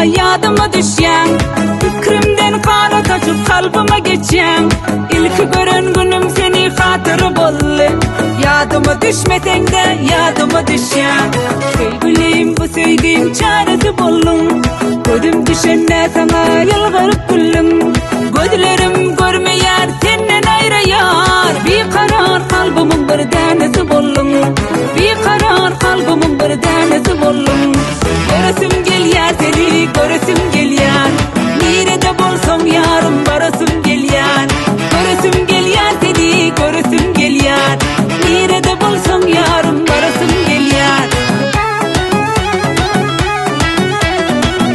yadıma düşen, fikrimden kara taşıp kalbime geçen. İlk gören günüm seni hatırı bollu, yadıma düşmesen de yadıma düşen. Sevgiliyim bu söylediğim çaresi bollum, gözüm düşende sana yalvarıp güllüm. Gözlerim görmeyer senden ayrı yar, bir karar kalbimin bir tanesi bollum, bir karar kalbimin bir tanesi bollum. Göresim gel yer seni, göresim